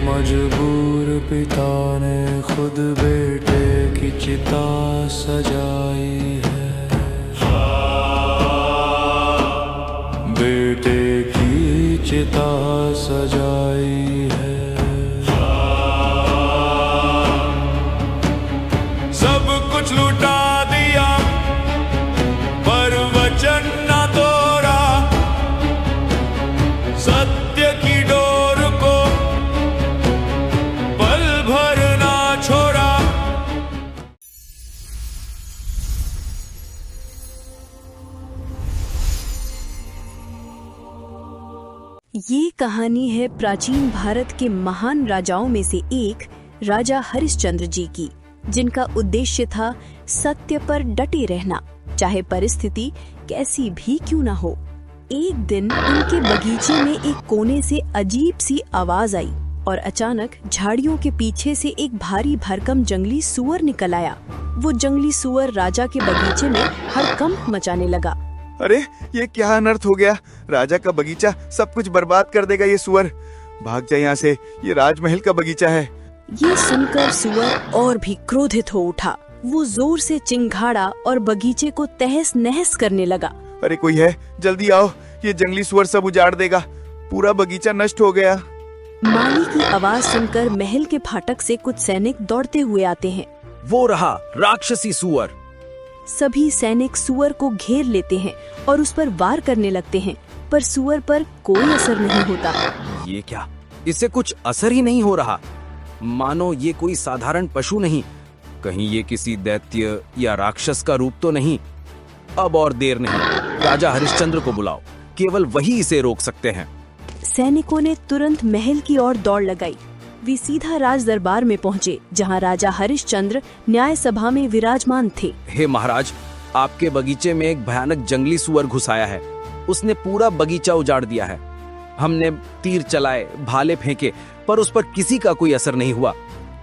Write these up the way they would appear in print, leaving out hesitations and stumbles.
मजबूर पिता ने खुद बेटे की चिता सजाई है। बेटे की चिता सजाई है। सब कुछ लुटा दिया पर वचन न तोड़ा, सत्य की डोर को पल भर ना छोड़ा। ये कहानी है प्राचीन भारत के महान राजाओं में से एक राजा हरिश्चंद्र जी की, जिनका उद्देश्य था सत्य पर डटे रहना, चाहे परिस्थिति कैसी भी क्यों ना हो। एक दिन उनके बगीचे में एक कोने से अजीब सी आवाज आई और अचानक झाड़ियों के पीछे से एक भारी भरकम जंगली सुअर निकल आया। वो जंगली सुअर राजा के बगीचे में हड़कंप मचाने लगा। अरे ये क्या अनर्थ हो गया, राजा का बगीचा सब कुछ बर्बाद कर देगा ये सुअर। भाग जा यहाँ से, ये राजमहल का बगीचा है। ये सुनकर सुअर और भी क्रोधित हो उठा। वो जोर से चिंघाड़ा और बगीचे को तहस नहस करने लगा। अरे कोई है, जल्दी आओ, ये जंगली सुअर सब उजाड़ देगा, पूरा बगीचा नष्ट हो गया। माली की आवाज सुनकर महल के फाटक से कुछ सैनिक दौड़ते हुए आते हैं। वो रहा राक्षसी सुअर। सभी सैनिक सुअर को घेर लेते हैं और उस पर वार करने लगते हैं, पर सुअर पर कोई असर नहीं होता। ये क्या, इससे कुछ असर ही नहीं हो रहा, मानो ये कोई साधारण पशु नहीं, कहीं ये किसी दैत्य या राक्षस का रूप तो नहीं। अब और देर नहीं, राजा हरिश्चंद्र को बुलाओ, केवल वही इसे रोक सकते हैं। सैनिकों ने तुरंत महल की ओर दौड़ लगाई। वे सीधा राज दरबार में पहुँचे, जहाँ राजा हरिश्चंद्र न्याय सभा में विराजमान थे। हे महाराज, आपके बगीचे में एक भयानक जंगली सुअर घुस आया है। उसने पूरा बगीचा उजाड़ दिया है। हमने तीर चलाए, भाले फेंके, पर उस पर किसी का कोई असर नहीं हुआ।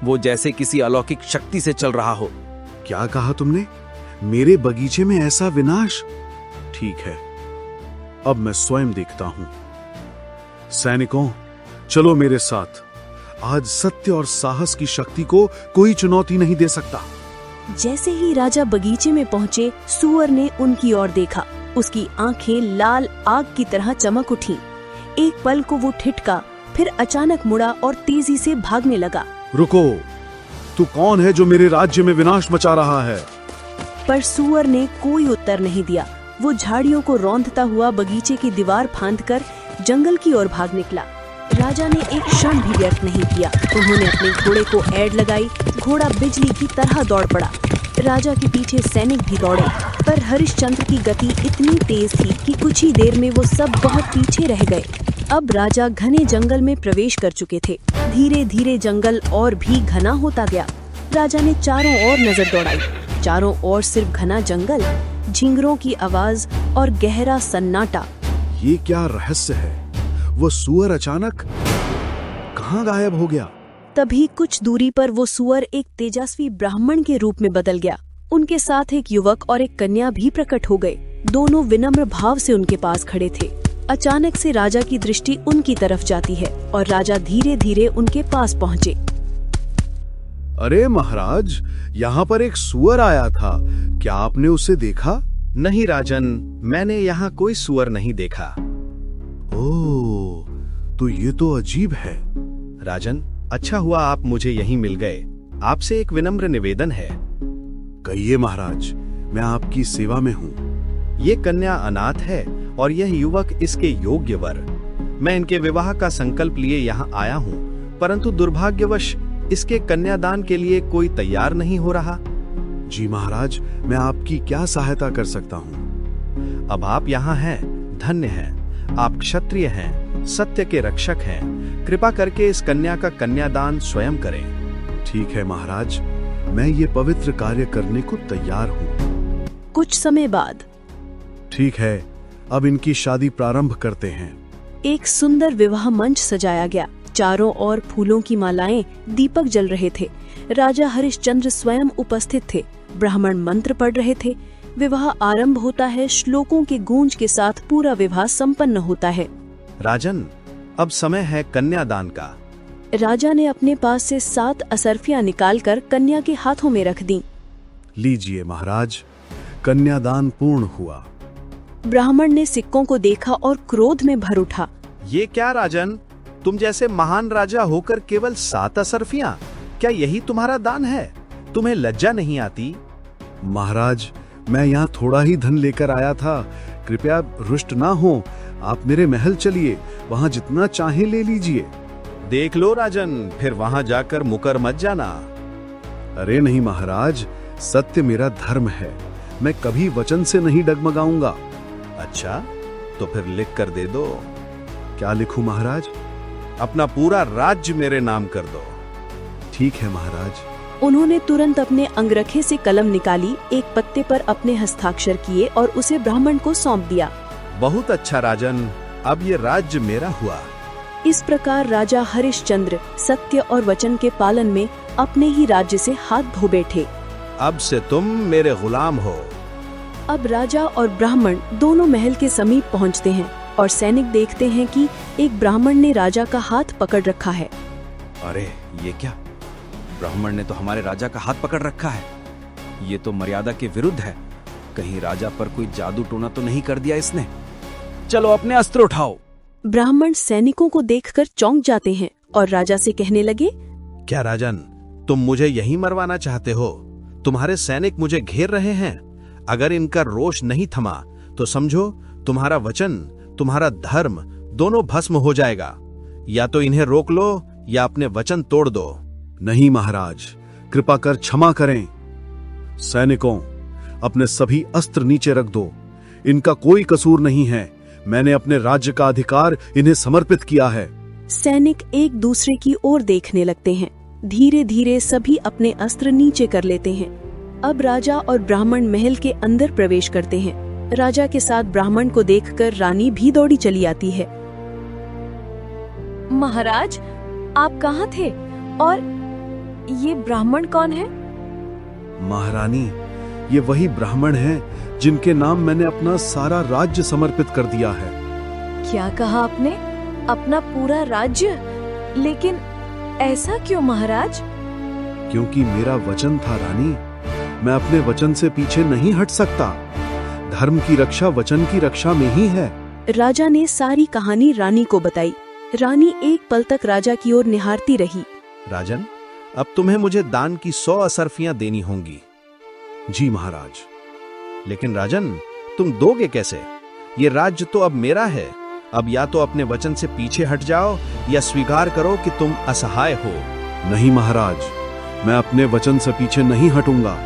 वो जैसे किसी अलौकिक शक्ति से चल रहा हो। क्या कहा तुमने? मेरे बगीचे में ऐसा विनाश? ठीक है, अब मैं स्वयं देखता हूं। सैनिकों, चलो मेरे साथ। आज सत्य और साहस की शक्ति को कोई चुनौती नहीं दे सकता। जैसे ही राजा बगीचे में पहुँचे, सुअर ने उनकी ओर देखा। उसकी आंखें लाल आग की तरह चमक उठी। एक पल को वो ठिठका, फिर अचानक मुड़ा और तेजी से भागने लगा। रुको, तू कौन है जो मेरे राज्य में विनाश मचा रहा है? पर सुअर ने कोई उत्तर नहीं दिया। वो झाड़ियों को रौंदता हुआ बगीचे की दीवार फांदकर जंगल की ओर भाग निकला। राजा ने एक क्षण भी व्यर्थ नहीं किया। उन्होंने अपने घोड़े को ऐड लगाई। घोड़ा बिजली की तरह दौड़ पड़ा। राजा के पीछे सैनिक भी दौड़े, पर हरिश्चंद्र की गति इतनी तेज थी कि कुछ ही देर में वो सब बहुत पीछे रह गए। अब राजा घने जंगल में प्रवेश कर चुके थे। धीरे धीरे जंगल और भी घना होता गया। राजा ने चारों ओर नजर दौड़ाई। चारों ओर सिर्फ घना जंगल, झिंगरों की आवाज और गहरा सन्नाटा। ये क्या रहस्य है? वो सुअर अचानक कहाँ गायब हो गया? तभी कुछ दूरी पर वो सुअर एक तेजस्वी ब्राह्मण के रूप में बदल गया। उनके साथ एक युवक और एक कन्या भी प्रकट हो गए। दोनों विनम्र भाव से उनके पास खड़े थे। अचानक से राजा की दृष्टि उनकी तरफ जाती है और राजा धीरे धीरे उनके पास पहुँचे। अरे महाराज, यहाँ पर एक सुअर आया था, क्या आपने उसे देखा? नहीं राजन, मैंने यहाँ कोई सुअर नहीं देखा। ओह, तो ये तो अजीब है। राजन, अच्छा हुआ आप मुझे यहीं मिल गए। आपसे एक विनम्र निवेदन है। कहिए महाराज, मैं आपकी सेवा में हूँ। ये कन्या अनाथ है और यह युवक इसके योग्य वर। मैं इनके विवाह का संकल्प लिए यहाँ आया हूँ, परंतु दुर्भाग्यवश इसके कन्यादान के लिए कोई तैयार नहीं हो रहा। जी महाराज, मैं आपकी क्या सहायता कर सकता हूँ? अब आप यहाँ हैं, धन्य हैं। आप क्षत्रिय हैं, सत्य के रक्षक हैं। कृपा करके इस कन्या का कन्यादान स्वयं करें। ठीक है महाराज, मैं ये पवित्र कार्य करने को तैयार हूँ। कुछ समय बाद ठीक है, अब इनकी शादी प्रारंभ करते हैं। एक सुंदर विवाह मंच सजाया गया। चारों ओर फूलों की मालाएं, दीपक जल रहे थे। राजा हरिश्चंद्र स्वयं उपस्थित थे। ब्राह्मण मंत्र पढ़ रहे थे। विवाह आरंभ होता है। श्लोकों के गूंज के साथ पूरा विवाह संपन्न होता है। राजन, अब समय है कन्यादान का। राजा ने अपने पास से 7 असरफियां निकालकर कन्या के हाथों में रख दी। लीजिए महाराज, कन्यादान पूर्ण हुआ। ब्राह्मण ने सिक्कों को देखा और क्रोध में भर उठा। ये क्या राजन, तुम जैसे महान राजा होकर केवल 7 असरफियां? क्या यही तुम्हारा दान है? तुम्हें लज्जा नहीं आती? महाराज, मैं यहाँ थोड़ा ही धन लेकर आया था, कृपया रुष्ट ना हो। आप मेरे महल चलिए, वहाँ जितना चाहे ले लीजिए। देख लो राजन, फिर वहां जाकर मुकर मत जाना। अरे नहीं महाराज, सत्य मेरा धर्म है, मैं कभी वचन से नहीं डगमगाऊंगा। अच्छा, तो फिर लिख कर दे दो। क्या लिखूं महाराज? अपना पूरा राज्य मेरे नाम कर दो। ठीक है महाराज। उन्होंने तुरंत अपने अंगरखे से कलम निकाली, एक पत्ते पर अपने हस्ताक्षर किए और उसे ब्राह्मण को सौंप दिया। बहुत अच्छा राजन, अब ये राज्य मेरा हुआ। इस प्रकार राजा हरिश्चंद्र सत्य और वचन के पालन में अपने ही राज्य से हाथ धो बैठे। अब से तुम मेरे गुलाम हो। अब राजा और ब्राह्मण दोनों महल के समीप पहुंचते हैं और सैनिक देखते हैं कि एक ब्राह्मण ने राजा का हाथ पकड़ रखा है। अरे ये क्या, ब्राह्मण ने तो हमारे राजा का हाथ पकड़ रखा है। ये तो मर्यादा के विरुद्ध है। कहीं राजा पर कोई जादू टोना तो नहीं कर दिया इसने। चलो अपने अस्त्र उठाओ। ब्राह्मण सैनिकों को देखकर चौंक जाते हैं और राजा से कहने लगे, क्या राजन, तुम मुझे यहीं मरवाना चाहते हो? तुम्हारे सैनिक मुझे घेर रहे हैं। अगर इनका रोष नहीं थमा तो समझो तुम्हारा वचन, तुम्हारा धर्म दोनों भस्म हो जाएगा। या तो इन्हें रोक लो या अपने वचन तोड़ दो। नहीं महाराज, कृपा कर क्षमा करें। सैनिकों, अपने सभी अस्त्र नीचे रख दो। इनका कोई कसूर नहीं है। मैंने अपने राज्य का अधिकार इन्हें समर्पित किया है। सैनिक एक दूसरे की ओर देखने लगते हैं। धीरे धीरे सभी अपने अस्त्र नीचे कर लेते हैं। अब राजा और ब्राह्मण महल के अंदर प्रवेश करते हैं। राजा के साथ ब्राह्मण को देखकर रानी भी दौड़ी चली आती है। महाराज, आप कहाँ थे? और ये ब्राह्मण कौन है? महारानी, ये वही ब्राह्मण हैं जिनके नाम मैंने अपना सारा राज्य समर्पित कर दिया है। क्या कहा आपने? अपना पूरा राज्य? लेकिन ऐसा क्यों महाराज? क्योंकि मेरा वचन था रानी, मैं अपने वचन से पीछे नहीं हट सकता। धर्म की रक्षा वचन की रक्षा में ही है। राजा ने सारी कहानी रानी को बताई। रानी एक पल तक राजा की ओर निहारती रही। राजन, अब तुम्हें मुझे दान की 100 असरफियां देनी होंगी। जी महाराज। लेकिन राजन, तुम दोगे कैसे? ये राज्य तो अब मेरा है। अब या तो अपने वचन से पीछे हट जाओ या स्वीकार करो कि तुम असहाय हो। नहीं महाराज, मैं अपने वचन से पीछे नहीं हटूंगा।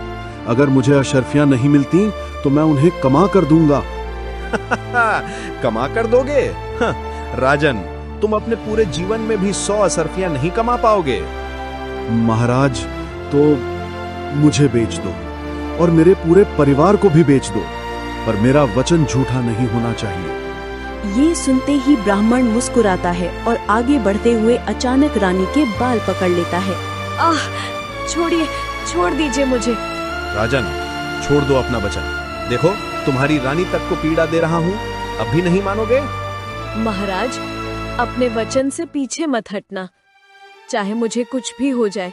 अगर मुझे अशर्फियां नहीं मिलती तो मैं उन्हें कमा कर दूंगा। कमा कर दोगे? राजन, तुम अपने पूरे जीवन में भी 100 असरफियां नहीं कमा पाओगे। महाराज, तो मुझे बेच दो और मेरे पूरे परिवार को भी बेच दो, पर मेरा वचन झूठा नहीं होना चाहिए। ये सुनते ही ब्राह्मण मुस्कुराता है और आगे बढ़ते हुए अचानक रानी के बाल पकड़ लेता है। आह, छोड़िए, छोड़ दीजिए मुझे। राजन, छोड़ दो अपना वचन। देखो, तुम्हारी रानी तक को पीड़ा दे रहा हूँ, अब भी नहीं मानोगे? महाराज, अपने वचन से पीछे मत हटना। चाहे मुझे कुछ भी हो जाए,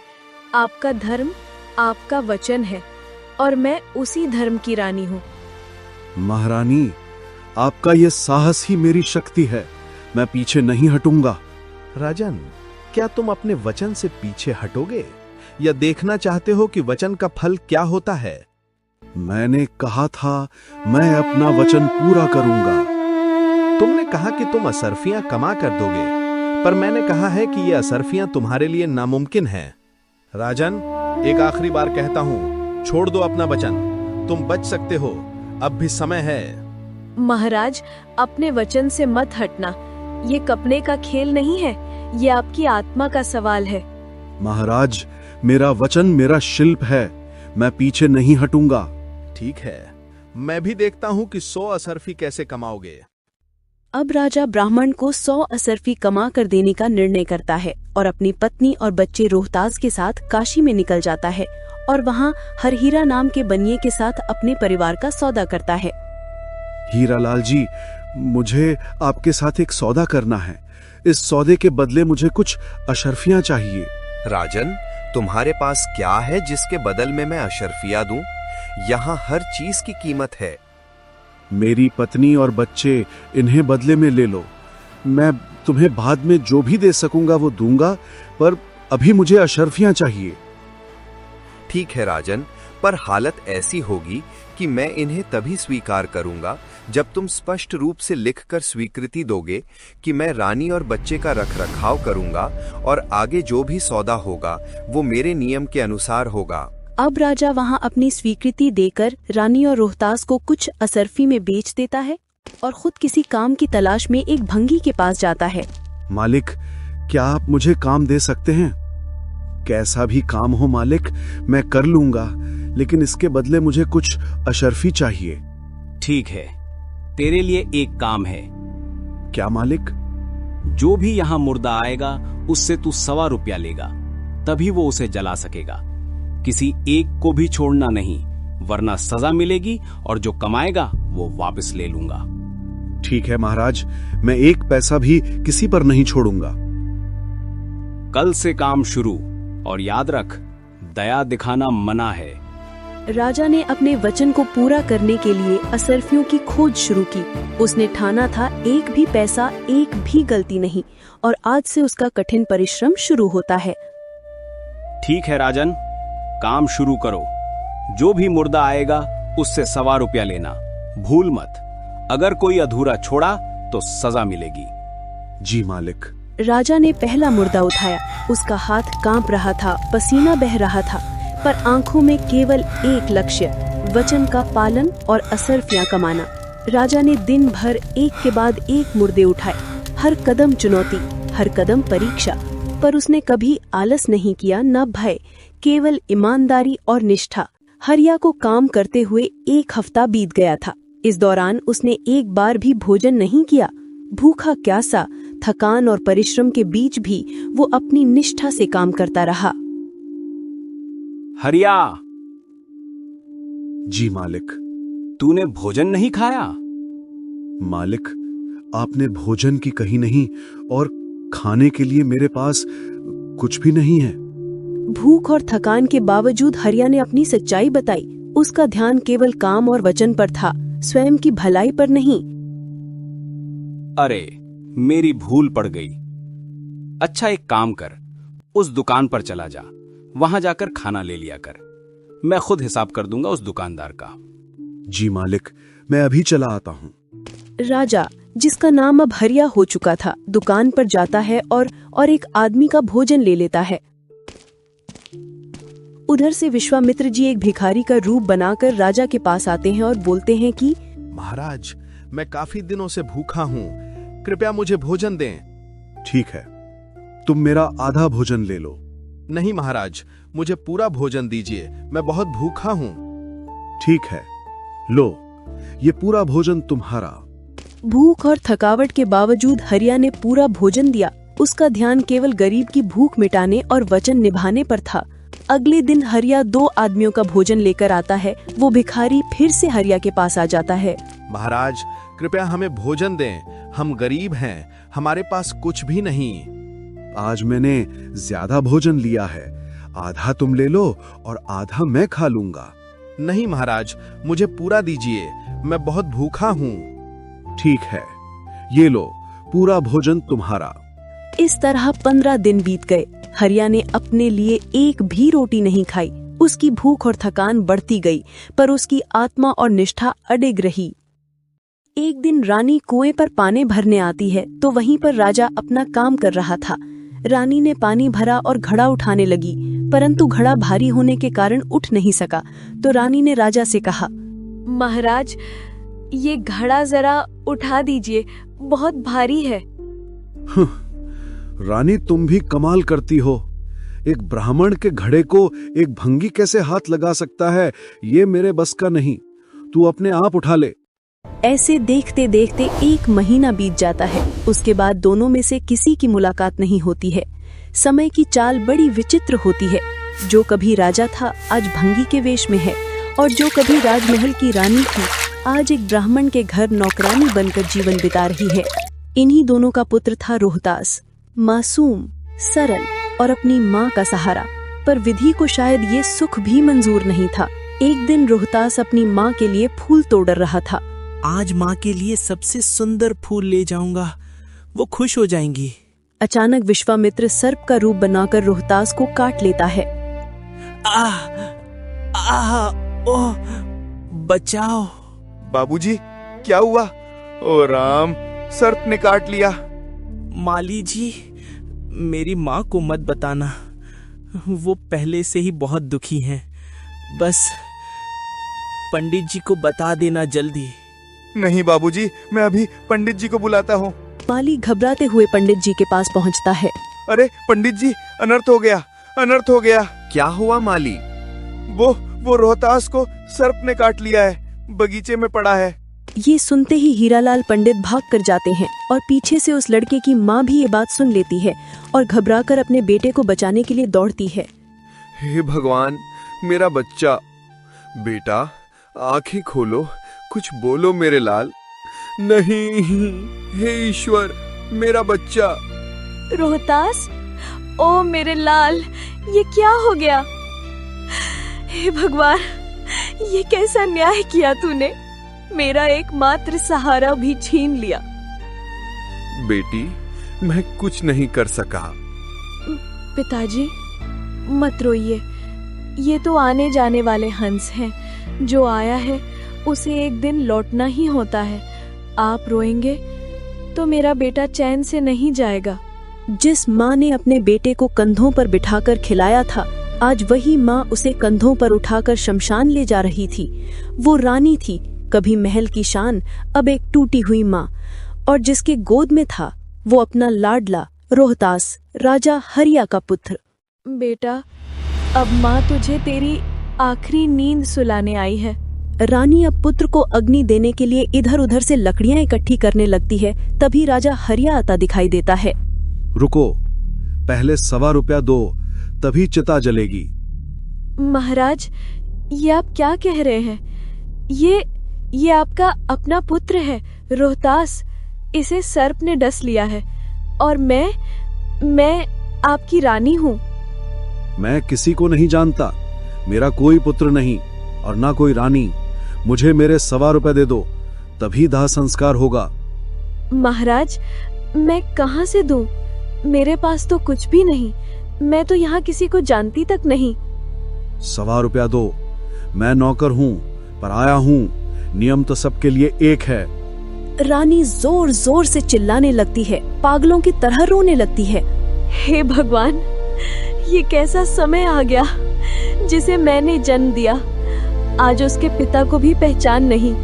आपका धर्म आपका वचन है और मैं उसी धर्म की रानी हूँ। महारानी, आपका ये साहस ही मेरी शक्ति है। मैं पीछे नहीं हटूंगा। राजन, क्या तुम अपने वचन से पीछे हटोगे या देखना चाहते हो कि वचन का फल क्या होता है? मैंने कहा था मैं अपना वचन पूरा करूंगा। तुमने कहा कि तुम असरफियां कमा कर दोगे, पर मैंने कहा है कि ये असरफियां तुम्हारे लिए नामुमकिन हैं। राजन, एक आखिरी बार कहता हूँ, छोड़ दो अपना वचन। तुम बच सकते हो, अब भी समय है। महाराज, अपने वचन से मत हटना। ये कपने का खेल नहीं है, ये आपकी आत्मा का सवाल है। महाराज, मेरा वचन मेरा शिल्प है, मैं पीछे नहीं हटूंगा। ठीक है, मैं भी देखता हूँ कि 100 असरफी कैसे कमाओगे। अब राजा ब्राह्मण को 100 असरफी कमा कर देने का निर्णय करता है और अपनी पत्नी और बच्चे रोहतास के साथ काशी में निकल जाता है और वहाँ हरहीरा नाम के बनिए के साथ अपने परिवार का सौदा करता है। हीरालाल जी, मुझे आपके साथ एक सौदा करना है। इस सौदे के बदले मुझे कुछ अशर्फियां चाहिए। राजन, तुम्हारे पास क्या है जिसके बदल में मैं अशर्फिया दूं? यहाँ हर चीज की कीमत है। मेरी पत्नी और बच्चे, इन्हें बदले में ले लो। मैं तुम्हें बाद में जो भी दे सकूंगा वो दूंगा, पर अभी मुझे अशर्फियां चाहिए। ठीक है राजन, पर हालत ऐसी होगी कि मैं इन्हें तभी स्वीकार करूंगा जब तुम स्पष्ट रूप से लिखकर स्वीकृति दोगे कि मैं रानी और बच्चे का रखरखाव करूंगा और आगे जो भी सौदा होगा वो मेरे नियम के अनुसार होगा। अब राजा वहां अपनी स्वीकृति देकर रानी और रोहतास को कुछ असरफी में बेच देता है और खुद किसी काम की तलाश में एक भंगी के पास जाता है। मालिक, क्या आप मुझे काम दे सकते हैं? कैसा भी काम हो मालिक, मैं कर लूंगा, लेकिन इसके बदले मुझे कुछ अशर्फी चाहिए। ठीक है, तेरे लिए एक काम है। क्या मालिक? जो भी यहाँ मुर्दा आएगा उससे तू 125 रुपया लेगा, तभी वो उसे जला सकेगा। किसी एक को भी छोड़ना नहीं, वरना सजा मिलेगी और जो कमाएगा वो वापस ले लूंगा। ठीक है महाराज, मैं एक पैसा भी किसी पर नहीं छोड़ूंगा। कल से काम शुरू, और याद रख, दया दिखाना मना है। राजा ने अपने वचन को पूरा करने के लिए असरफियों की खोज शुरू की। उसने ठाना था एक भी पैसा, एक भी गलती नहीं, और आज से उसका कठिन परिश्रम शुरू होता है। ठीक है राजन, काम शुरू करो। जो भी मुर्दा आएगा उससे 125 रुपया लेना, भूल मत। अगर कोई अधूरा छोड़ा तो सजा मिलेगी। जी मालिक। राजा ने पहला मुर्दा उठाया। उसका हाथ कांप रहा था, पसीना बह रहा था, पर आंखों में केवल एक लक्ष्य, वचन का पालन और असरफियां कमाना। राजा ने दिन भर एक के बाद एक मुर्दे उठाए। हर कदम चुनौती, हर कदम परीक्षा, पर उसने कभी आलस नहीं किया, न भय, केवल ईमानदारी और निष्ठा। हरिया को काम करते हुए 1 हफ्ता बीत गया था। इस दौरान उसने एक बार भी भोजन नहीं किया। भूखा प्यासा, थकान और परिश्रम के बीच भी वो अपनी निष्ठा से काम करता रहा। हरिया। जी मालिक। तूने भोजन नहीं खाया? मालिक, आपने भोजन की कही नहीं, और खाने के लिए मेरे पास कुछ भी नहीं है। भूख और थकान के बावजूद हरिया ने अपनी सच्चाई बताई। उसका ध्यान केवल काम और वचन पर था, स्वयं की भलाई पर नहीं। अरे, मेरी भूल पड़ गई। अच्छा, एक काम कर, उस दुकान पर चला जा, वहां जाकर खाना ले लिया कर। मैं खुद हिसाब कर दूंगा उस दुकानदार का। जी मालिक, मैं अभी चला आता हूँ। राजा, जिसका नाम अब हरिया हो चुका था, दुकान पर जाता है और एक आदमी का भोजन ले लेता है। उधर से विश्वामित्र जी एक भिखारी का रूप बनाकर राजा के पास आते हैं और बोलते हैं कि महाराज, मैं काफी दिनों से भूखा हूँ, कृपया मुझे भोजन दें। ठीक है, तुम मेरा आधा भोजन ले लो। नहीं महाराज, मुझे पूरा भोजन दीजिए, मैं बहुत भूखा हूँ। ठीक है, लो, ये पूरा भोजन तुम्हारा। भूख और थकावट के बावजूद हरिया ने पूरा भोजन दिया। उसका ध्यान केवल गरीब की भूख मिटाने और वचन निभाने पर था। अगले दिन हरिया 2 आदमियों का भोजन लेकर आता है। वो भिखारी फिर से हरिया के पास आ जाता है। महाराज, कृपया हमें भोजन दें, हम गरीब हैं, हमारे पास कुछ भी नहीं। आज मैंने ज्यादा भोजन लिया है, आधा तुम ले लो और आधा मैं खा लूंगा। नहीं महाराज, मुझे पूरा दीजिए, मैं बहुत भूखा हूँ। ठीक है, ये लो, पूरा भोजन तुम्हारा। इस तरह 15 दिन बीत गए। हरिया ने अपने लिए एक भी रोटी नहीं खाई। उसकी भूख और थकान बढ़ती गई, पर उसकी आत्मा और निष्ठा अडिग रही। एक दिन रानी कुएं पर पानी भरने आती है, तो वहीं पर राजा अपना काम कर रहा था। रानी ने पानी भरा और घड़ा उठाने लगी, परंतु घड़ा भारी होने के कारण उठ नहीं सका। तो रानी ने राजा से कहा, महाराज, ये घड़ा जरा उठा दीजिए, बहुत भारी है। रानी, तुम भी कमाल करती हो। एक ब्राह्मण के घड़े को एक भंगी कैसे हाथ लगा सकता है, ये मेरे बस का नहीं। तू अपने आप उठा ले। ऐसे देखते देखते 1 महीना बीत जाता है। उसके बाद दोनों में से किसी की मुलाकात नहीं होती है। समय की चाल बड़ी विचित्र होती है। जो कभी राजा था, आज भंगी के वेश में है, और जो कभी राजमहल की रानी थी, आज एक ब्राह्मण के घर नौकरानी बनकर जीवन बिता रही है। इन्हीं दोनों का पुत्र था रोहतास, मासूम, सरल और अपनी माँ का सहारा। पर विधि को शायद ये सुख भी मंजूर नहीं था। एक दिन रोहतास अपनी माँ के लिए फूल तोड़ रहा था। आज माँ के लिए सबसे सुंदर फूल ले जाऊंगा, वो खुश हो जाएंगी। अचानक विश्वामित्र सर्प का रूप बनाकर रोहतास को काट लेता है। आह, आह, ओह, बचाओ। बाबूजी, क्या हुआ? ओ राम, सर्प ने काट लिया। माली जी, मेरी माँ को मत बताना, वो पहले से ही बहुत दुखी हैं। बस पंडित जी को बता देना जल्दी। नहीं बाबूजी, मैं अभी पंडित जी को बुलाता हूँ। माली घबराते हुए पंडित जी के पास पहुंचता है। अरे पंडित जी, अनर्थ हो गया, अनर्थ हो गया। क्या हुआ माली? वो रोहतास को सर्प ने काट लिया है, बगीचे में पड़ा है। ये सुनते ही हीरालाल पंडित भाग कर जाते हैं और पीछे से उस लड़के की माँ भी ये बात सुन लेती है और घबराकर अपने बेटे को बचाने के लिए दौड़ती है। हे भगवान, मेरा बच्चा। बेटा, आंखें खोलो, कुछ बोलो मेरे लाल। नहीं, हे ईश्वर, मेरा बच्चा। रोहतास, ओ मेरे लाल, ये क्या हो गया? हे भगवान, ये कैसा न्याय किया तूने? मेरा एकमात्र सहारा भी छीन लिया। बेटी, मैं कुछ नहीं कर सका। पिताजी, मत रोइए। ये तो आने जाने वाले हंस हैं। जो आया है उसे एक दिन लौटना ही होता है। आप रोएंगे तो मेरा बेटा चैन से नहीं जाएगा। जिस माँ ने अपने बेटे को कंधों पर बिठाकर खिलाया था, आज वही माँ उसे कंधों पर उठाकर शमशान ले जा रही थी। वो रानी थी, कभी महल की शान, अब एक टूटी हुई माँ। और जिसके गोद में था वो अपना लाडला रोहतास, राजा हरिया का पुत्र। बेटा, अब माँ तुझे तेरी आखिरी नींद सुलाने आई है। रानी अब पुत्र को अग्नि देने के लिए इधर उधर से लकड़ियां इकट्ठी करने लगती है। तभी राजा हरिया आता दिखाई देता है। रुको, पहले 1.25 रुपया दो, तभी चिता जलेगी। महाराज, ये आप क्या कह रहे हैं? ये आपका अपना पुत्र है रोहतास। इसे सर्प ने डस लिया है और मैं आपकी रानी हूँ। मैं किसी को नहीं जानता, मेरा कोई पुत्र नहीं और ना कोई रानी। मुझे मेरे 1.25 रुपए दे दो, तभी दाह संस्कार होगा। महाराज, मैं कहाँ से दूं? मेरे पास तो कुछ भी नहीं। मैं तो यहाँ किसी को जानती तक नहीं। 1.25 रुपया दो। मैं नौकर हूँ, पर आया हूँ। नियम तो सबके लिए एक है। रानी जोर जोर से चिल्लाने लगती है, पागलों की तरह रोने लगती है। हे भगवान, ये कैसा समय आ गया जिसे मैंने जन्म दिया। आज उसके पिता को भी पहचान नहीं।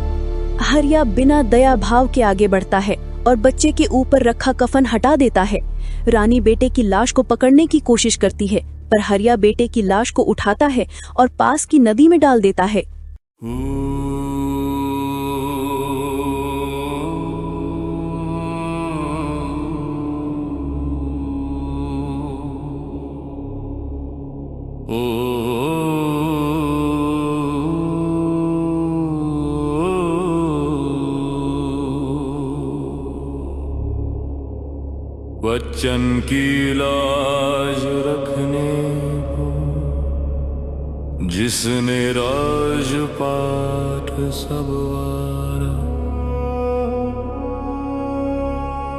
हरिया बिना दया भाव के आगे बढ़ता है और बच्चे के ऊपर रखा कफन हटा देता है। रानी बेटे की लाश को पकड़ने की कोशिश करती है, पर हरिया बेटे की लाश को उठाता है और पास की नदी में डाल देता है। बच्चन की लाज रखने को जिसने राजपाट सबवारा,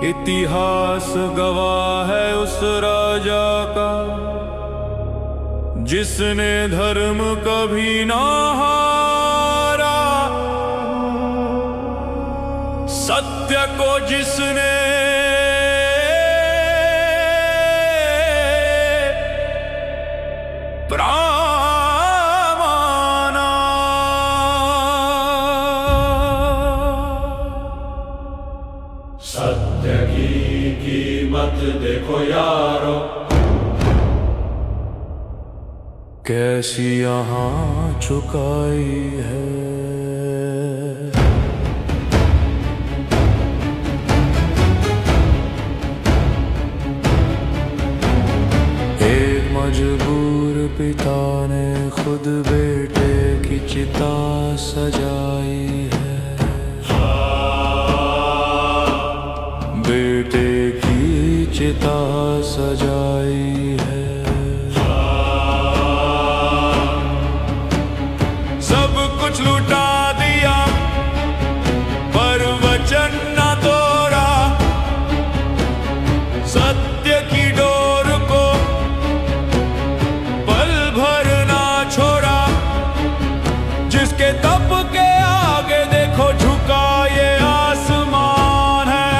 इतिहास गवाह है उस राजा का जिसने धर्म कभी ना हारा, सत्य को जिसने प्रामाना। सत्य की कीमत देखो यारो, कैसी यहाँ चुकाई है। एक मजबूर पिता ने खुद बेटे की चिता सजाई है। चिता सजाई है। सब कुछ लुटा दिया पर वचन न तोड़ा, सत्य की डोर को पल भर ना छोड़ा। जिसके तप के आगे देखो झुका ये आसमान है,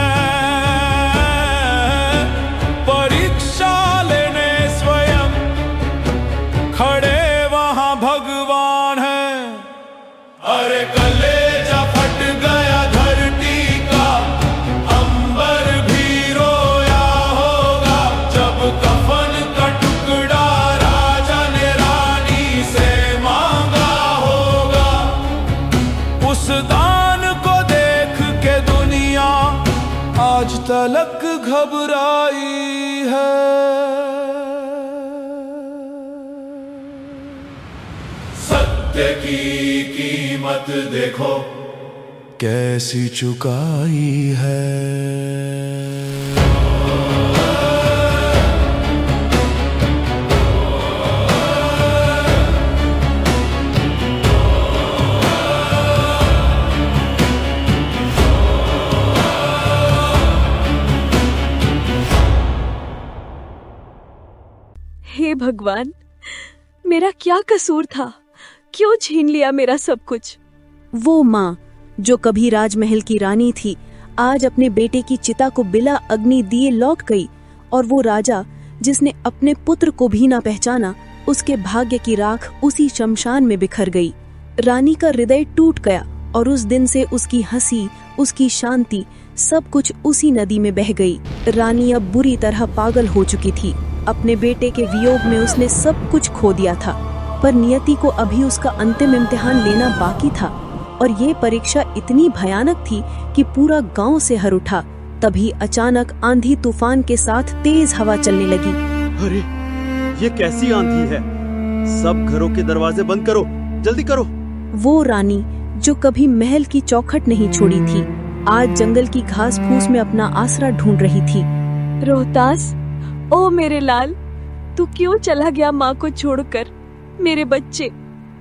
परीक्षा लेने स्वयं खड़े वहां भगवान है। अरे कलेजा फट गया धरती का, अंबर भी रोया होगा जब कफन का टुकड़ा राजा ने रानी से मांगा होगा। उस दान को देख के दुनिया आज तलक घबराई है। सत्य की कीमत देखो कैसी चुकाई है। हे भगवान, मेरा क्या कसूर था? क्यों छीन लिया मेरा सब कुछ? वो माँ जो कभी राजमहल की रानी थी, आज अपने बेटे की चिता को बिला अग्नि दिए लौट गई। और वो राजा जिसने अपने पुत्र को भी ना पहचाना, उसके भाग्य की राख उसी शमशान में बिखर गई। रानी का हृदय टूट गया और उस दिन से उसकी हंसी, उसकी शांति, सब कुछ उसी नदी में बह गई। रानी अब बुरी तरह पागल हो चुकी थी। अपने बेटे के वियोग में उसने सब कुछ खो दिया था, पर नियति को अभी उसका अंतिम इम्तिहान लेना बाकी था। और ये परीक्षा इतनी भयानक थी कि पूरा गांव से हर उठा। तभी अचानक आंधी तूफान के साथ तेज हवा चलने लगी। अरे ये कैसी आंधी है? सब घरों के दरवाजे बंद करो, जल्दी करो। वो रानी जो कभी महल की चौखट नहीं छोड़ी थी, आज जंगल की घास फूस में अपना आसरा ढूंढ रही थी। रोहतास, ओ मेरे लाल, तू क्यों चला गया माँ को छोड़कर? मेरे बच्चे।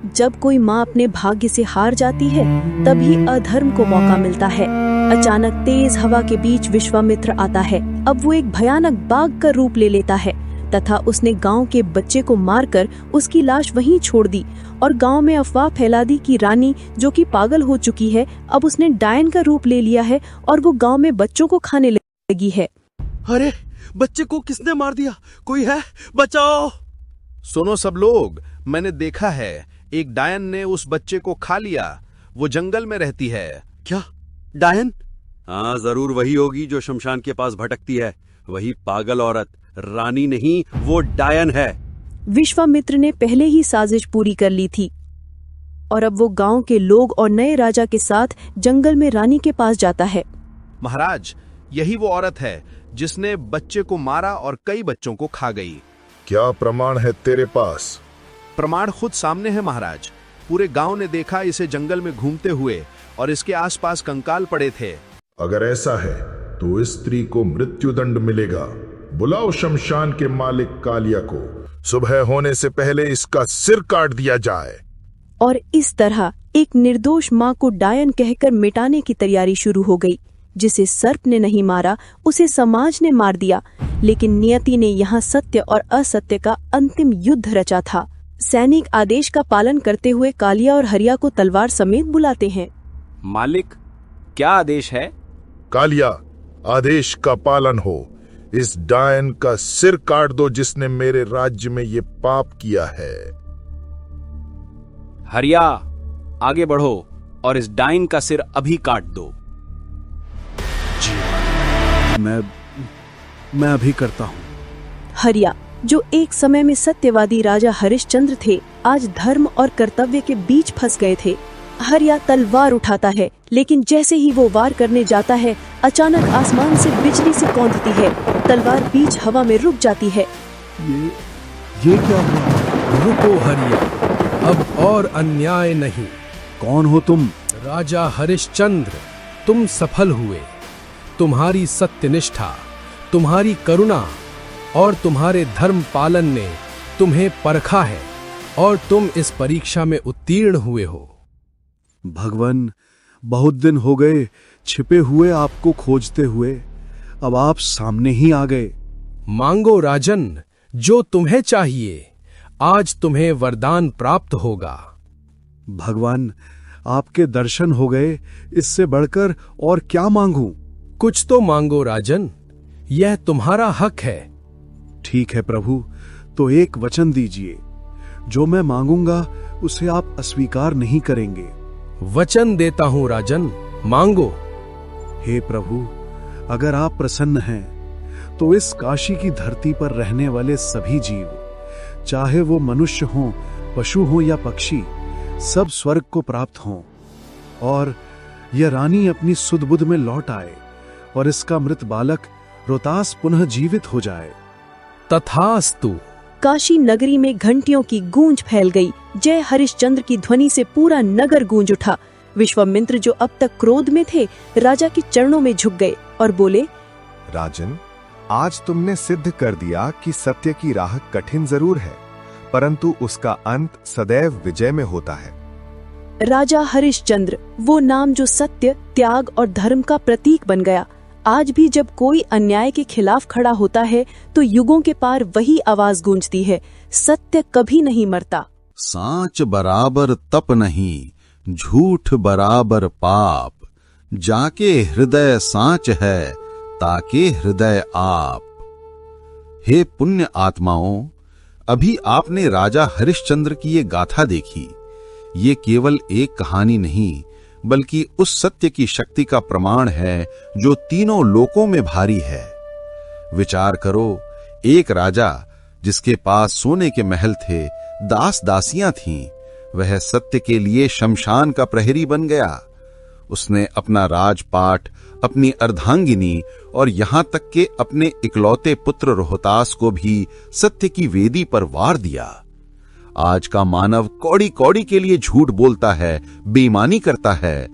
जब कोई माँ अपने भाग्य से हार जाती है, तभी अधर्म को मौका मिलता है। अचानक तेज हवा के बीच विश्वामित्र आता है। अब वो एक भयानक बाघ का रूप ले लेता है तथा उसने गांव के बच्चे को मारकर उसकी लाश वहीं छोड़ दी और गांव में अफवाह फैला दी कि रानी जो कि पागल हो चुकी है, अब उसने डायन का रूप ले लिया है और वो गांव में बच्चों को खाने लगी है। अरे बच्चे को किसने मार दिया? कोई है? बचाओ! सुनो सब लोग, मैंने देखा है एक डायन ने उस बच्चे को खा लिया। वो जंगल में रहती है। क्या डायन? हाँ, जरूर वही होगी जो शमशान के पास भटकती है। वही पागल औरत रानी नहीं, वो डायन है। विश्वामित्र ने पहले ही साजिश पूरी कर ली थी और अब वो गांव के लोग और नए राजा के साथ जंगल में रानी के पास जाता है। महाराज, यही वो औरत है जिसने बच्चे को मारा और कई बच्चों को खा गई। क्या प्रमाण है तेरे पास? प्रमाण खुद सामने है महाराज। पूरे गांव ने देखा इसे जंगल में घूमते हुए और इसके आसपास कंकाल पड़े थे। अगर ऐसा है तो इस स्त्री को मृत्युदंड मिलेगा। बुलाओ शमशान के मालिक कालिया को, सुबह होने से पहले इसका सिर काट दिया जाए। और इस तरह एक निर्दोष माँ को डायन कहकर मिटाने की तैयारी शुरू हो गई। जिसे सर्प ने नहीं मारा, उसे समाज ने मार दिया। लेकिन नियति ने यहाँ सत्य और असत्य का अंतिम युद्ध रचा था। सैनिक आदेश का पालन करते हुए कालिया और हरिया को तलवार समेत बुलाते हैं। मालिक, क्या आदेश है? कालिया, आदेश का पालन हो। इस डायन का सिर काट दो जिसने मेरे राज्य में ये पाप किया है। हरिया, आगे बढ़ो और इस डायन का सिर अभी काट दो। मैं अभी करता हूँ। हरिया, जो एक समय में सत्यवादी राजा हरिश्चंद्र थे, आज धर्म और कर्तव्य के बीच फंस गए थे। हरिया तलवार उठाता है, लेकिन जैसे ही वो वार करने जाता है, अचानक आसमान से बिजली सी कौंधती है। तलवार बीच हवा में रुक जाती है। ये क्या हुआ? रुको हरिया, अब और अन्याय नहीं। कौन हो तुम? राजा हरिश्चंद्र, तुम सफल हुए। तुम्हारी सत्यनिष्ठा, तुम्हारी करुणा और तुम्हारे धर्म पालन ने तुम्हें परखा है और तुम इस परीक्षा में उत्तीर्ण हुए हो। भगवान, बहुत दिन हो गए छिपे हुए आपको खोजते हुए, अब आप सामने ही आ गए। मांगो राजन, जो तुम्हें चाहिए, आज तुम्हें वरदान प्राप्त होगा। भगवान, आपके दर्शन हो गए, इससे बढ़कर और क्या मांगूं? कुछ तो मांगो राजन, यह तुम्हारा हक है। ठीक है प्रभु, तो एक वचन दीजिए, जो मैं मांगूंगा उसे आप अस्वीकार नहीं करेंगे। वचन देता हूं राजन, मांगो। हे प्रभु, अगर आप प्रसन्न हैं तो इस काशी की धरती पर रहने वाले सभी जीव, चाहे वो मनुष्य हों, पशु हों या पक्षी, सब स्वर्ग को प्राप्त हों और यह रानी अपनी सुध-बुध में लौट आए और इसका मृत बालक रोतास पुनः जीवित हो जाए। तथास्तु। काशी नगरी में घंटियों की गूंज फैल गई। जय हरिश्चंद्र की ध्वनि से पूरा नगर गूंज उठा। विश्वामित्र, जो अब तक क्रोध में थे, राजा के चरणों में झुक गए और बोले, राजन, आज तुमने सिद्ध कर दिया कि सत्य की राह कठिन जरूर है, परंतु उसका अंत सदैव विजय में होता है। राजा हरिश्चंद्र, वो नाम जो सत्य, त्याग और धर्म का प्रतीक बन गया। आज भी जब कोई अन्याय के खिलाफ खड़ा होता है तो युगों के पार वही आवाज गूंजती है, सत्य कभी नहीं मरता। सांच बराबर तप नहीं, झूठ बराबर पाप, जाके हृदय सांच है, ताके हृदय आप। हे पुण्य आत्माओं, अभी आपने राजा हरिश्चंद्र की ये गाथा देखी। ये केवल एक कहानी नहीं, बल्कि उस सत्य की शक्ति का प्रमाण है जो तीनों लोकों में भारी है। विचार करो, एक राजा जिसके पास सोने के महल थे, दास दासियां थीं, वह सत्य के लिए शमशान का प्रहरी बन गया। उसने अपना राजपाट, अपनी अर्धांगिनी और यहां तक के अपने इकलौते पुत्र रोहतास को भी सत्य की वेदी पर वार दिया। आज का मानव कौड़ी कौड़ी के लिए झूठ बोलता है, बेईमानी करता है,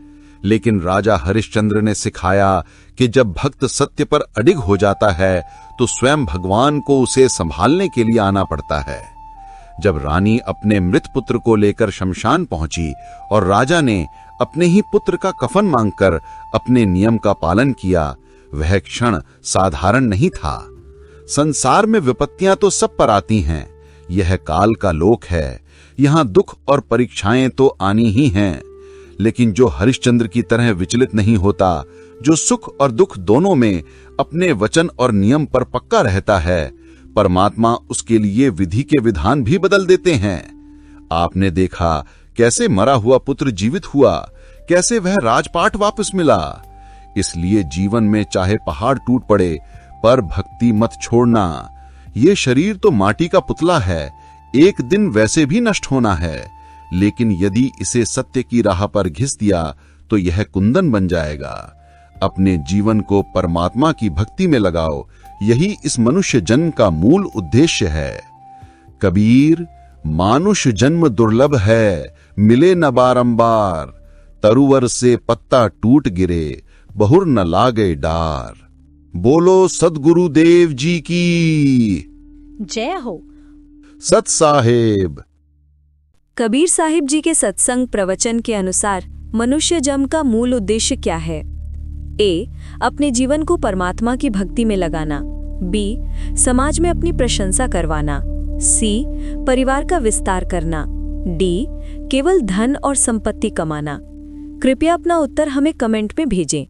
लेकिन राजा हरिश्चंद्र ने सिखाया कि जब भक्त सत्य पर अडिग हो जाता है तो स्वयं भगवान को उसे संभालने के लिए आना पड़ता है। जब रानी अपने मृत पुत्र को लेकर शमशान पहुंची और राजा ने अपने ही पुत्र का कफन मांगकर अपने नियम का पालन किया, वह क्षण साधारण नहीं था। संसार में विपत्तियां तो सब पर आती हैं, यह काल का लोक है, यहां दुख और परीक्षाएं तो आनी ही हैं, लेकिन जो हरिश्चंद्र की तरह विचलित नहीं होता, जो सुख और दुख दोनों में अपने वचन और नियम पर पक्का रहता है, परमात्मा उसके लिए विधि के विधान भी बदल देते हैं। आपने देखा कैसे मरा हुआ पुत्र जीवित हुआ, कैसे वह राजपाट वापस मिला। इसलिए जीवन में चाहे पहाड़ टूट पड़े, पर भक्ति मत छोड़ना। ये शरीर तो माटी का पुतला है, एक दिन वैसे भी नष्ट होना है, लेकिन यदि इसे सत्य की राह पर घिस दिया तो यह कुंदन बन जाएगा। अपने जीवन को परमात्मा की भक्ति में लगाओ, यही इस मनुष्य जन्म का मूल उद्देश्य है। कबीर, मानुष जन्म दुर्लभ है, मिले न बारंबार, तरुवर से पत्ता टूट गिरे, बहुर न लागे डार। बोलो सद्गुरु देव जी की जय हो। सत साहेब। कबीर साहिब जी के सत्संग प्रवचन के अनुसार मनुष्य जन्म का मूल उद्देश्य क्या है? ए, अपने जीवन को परमात्मा की भक्ति में लगाना। बी, समाज में अपनी प्रशंसा करवाना। सी, परिवार का विस्तार करना। डी, केवल धन और संपत्ति कमाना। कृपया अपना उत्तर हमें कमेंट में भेजें।